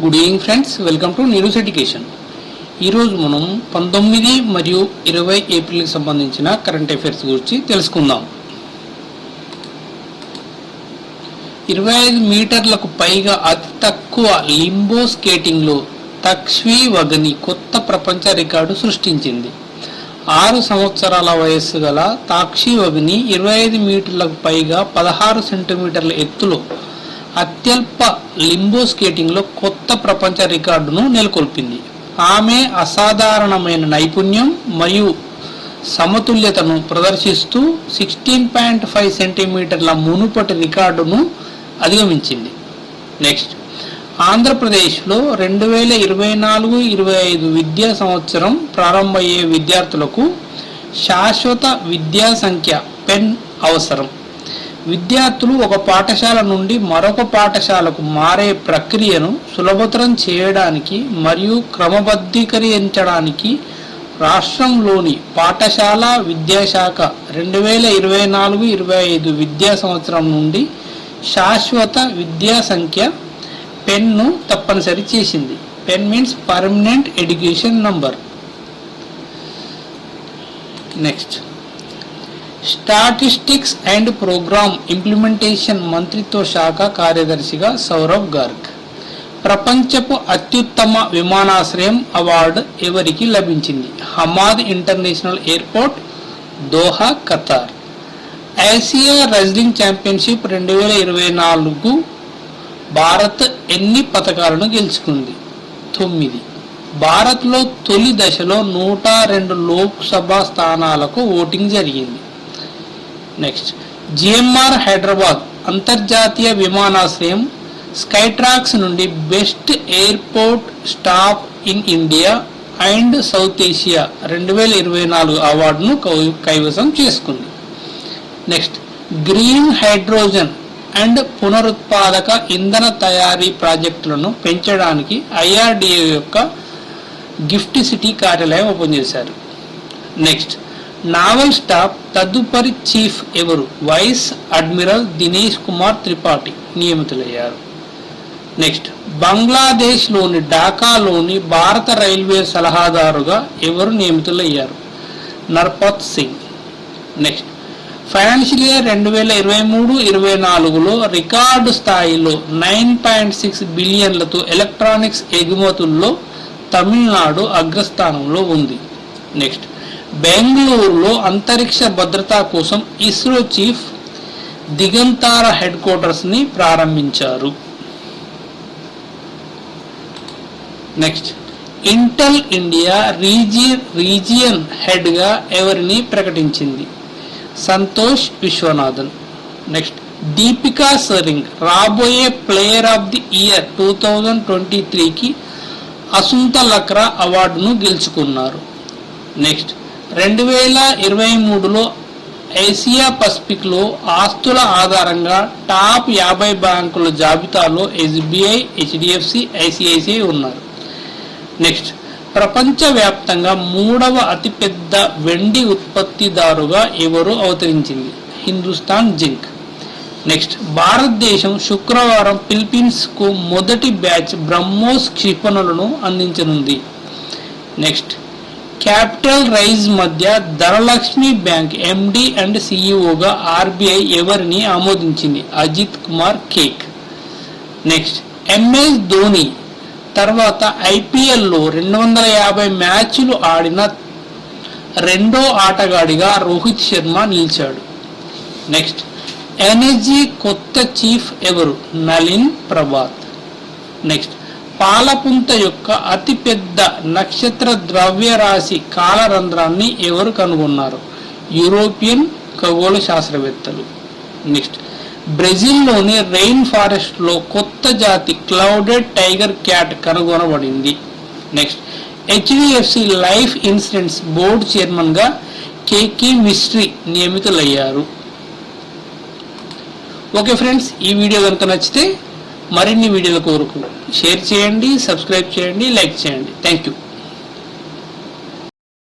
Good evening friends, welcome to news education. ఈరోజు మనం 19 మరియు 20 ఏప్రిల్కి సంబంధించిన కరెంట్ అఫైర్స్ గురించి తెలుసుకుందాం. 25 మీటర్లకు పైగా అతి తక్కువ లింబో స్కేటింగ్లో తక్ష్వీ వగని కొత్త ప్రపంచ రికార్డు సృష్టించింది. 6 సంవత్సరాల వయస్సు గల తాక్షి వగని 25 మీటర్లకు పైగా 16 సెంటీమీటర్ల ఎత్తులో అత్యల్ప లింబో స్కేటింగ్లో కొత్త ప్రపంచ రికార్డును నెలకొల్పింది. ఆమె అసాధారణమైన నైపుణ్యం మరియు సమతుల్యతను ప్రదర్శిస్తూ 16.5 సెంటీమీటర్ల మునుపటి రికార్డును అధిగమించింది. నెక్స్ట్, ఆంధ్రప్రదేశ్లో 2024-25 విద్యా సంవత్సరం ప్రారంభమయ్యే విద్యార్థులకు శాశ్వత విద్యా సంఖ్య పెన్ అవసరం. విద్యార్థులు ఒక పాఠశాల నుండి మరొక పాఠశాలకు మారే ప్రక్రియను సులభతరం చేయడానికి మరియు క్రమబద్ధీకరించడానికి రాష్ట్రంలోని పాఠశాల విద్యాశాఖ 2024-25 విద్యా సంవత్సరం నుండి శాశ్వత విద్యా సంఖ్య పెన్ను తప్పనిసరి చేసింది. PEN means permanent education number. Next, statistics and programme implementation మంత్రిత్వ శాఖ కార్యదర్శిగా సౌరవ్ గార్గ్. ప్రపంచపు అత్యుత్తమ విమానాశ్రయం అవార్డు ఎవరికి లభించింది? Hamad international airport, Doha, Qatar. Asia wrestling championship 2024 Bharat ఎన్ని పతకాలను గెలుచుకుంది? 9. భారత్లో తొలి దశలో 102 లోక్సభ స్థానాలకు ఓటింగ్ జరిగింది. నెక్స్ట్, జిఎంఆర్ హైదరాబాద్ అంతర్జాతీయ విమానాశ్రయం స్కైట్రాక్స్ నుండి best airport stop in India and south Asia 2024 అవార్డును కైవసం చేసుకుంది. నెక్స్ట్, గ్రీన్ హైడ్రోజన్ అండ్ పునరుత్పాదక ఇంధన తయారీ ప్రాజెక్టులను పెంచడానికి ఐఆర్డిఏ యొక్క గిఫ్ట్ సిటీ కార్యాలయం ఓపెన్ చేశారు. నెక్స్ట్, నావల్ స్టాఫ్ తదుపరి చీఫ్ ఎవరు? వైస్ అడ్మిరల్ దినేష్ కుమార్ త్రిపాఠి నియమితులయ్యారు. నెక్స్ట్, బంగ్లాదేశ్లోని ఢాకాలోని భారత రైల్వే సలహాదారుగా ఎవరు నియమితులయ్యారు? Narpat Singh. Next, financial year 2023-24లో రికార్డు స్థాయిలో 9.6 బిలియన్లతో ఎలక్ట్రానిక్స్ ఎగుమతుల్లో తమిళనాడు అగ్రస్థానంలో ఉంది. నెక్స్ట్, బెంగళూరులో అంతరిక్ష భద్రత కోసం ISRO chief Digantara headquarters ని ప్రారంభించారు. Next, Intel India region head గా ఎవరిని ప్రకటించింది? సంతోష్ విశ్వనాథన్. నెక్స్ట్, దీపికా సరింగ్ రాబోయే ప్లేయర్ ఆఫ్ ది ఇయర్ 2023కి అసుంత లక్రా అవార్డును గెలుచుకున్నారు. నెక్స్ట్, 2023లో ఏసియా పసిఫిక్లో ఆస్తుల ఆధారంగా టాప్ 50 బ్యాంకుల జాబితాలో ఎస్బీఐ, హెచ్డిఎఫ్సి, ఐసిఐసిఐ ఉన్నారు. నెక్స్ట్, ప్రపంచవ్యాప్తంగా 3వ అతిపెద్ద వెండి ఉత్పత్తిదారుగా ఎవరు అవతరించింది? హిందుస్థాన్ జింక్. నెక్స్ట్, భారతదేశం శుక్రవారం ఫిలిప్పీన్స్ కు మొదటి బ్యాచ్ బ్రహ్మోస్ క్షిపణులను అందించనుంది. నెక్స్ట్, క్యాపిటల్ రైజ్ మధ్య ధనలక్ష్మి బ్యాంక్ ఎండి అండ్ సిఇఓగా ఆర్బీఐ ఎవరిని ఆమోదించింది? అజిత్ కుమార్ కేక్. నెక్స్ట్, ఎంఎస్ ధోని తర్వాత ఐపీఎల్లో 250 మ్యాచ్లు ఆడిన రెండో ఆటగాడిగా రోహిత్ శర్మ నిలిచాడు. నెక్స్ట్, ఎనర్జీ కొత్త చీఫ్ ఎవరు? నలిన్ ప్రభాత్. నెక్స్ట్, పాలపుంత యొక్క అతిపెద్ద నక్షత్ర ద్రవ్యరాశి కాలరంధ్రాన్ని ఎవరు కనుగొన్నారు? యూరోపియన్ ఖగోళ శాస్త్రవేత్తలు. నెక్స్ట్, బ్రెజిల్లోని రెయిన్ ఫారెస్ట్ లో కొత్త జాతి క్లౌడెడ్ టైగర్ క్యాట్ కనుగొనబడింది. Next, HDFC life insurance board chairman గా కేకే మిస్ట్రీ నియమితులయ్యారు. ఓకే ఫ్రెండ్స్, ఈ వీడియో కనుక నచ్చితే మరిన్ని వీడియోల కొరకు షేర్ చేయండి, సబ్స్క్రైబ్ చేయండి, లైక్ చేయండి. Thank you.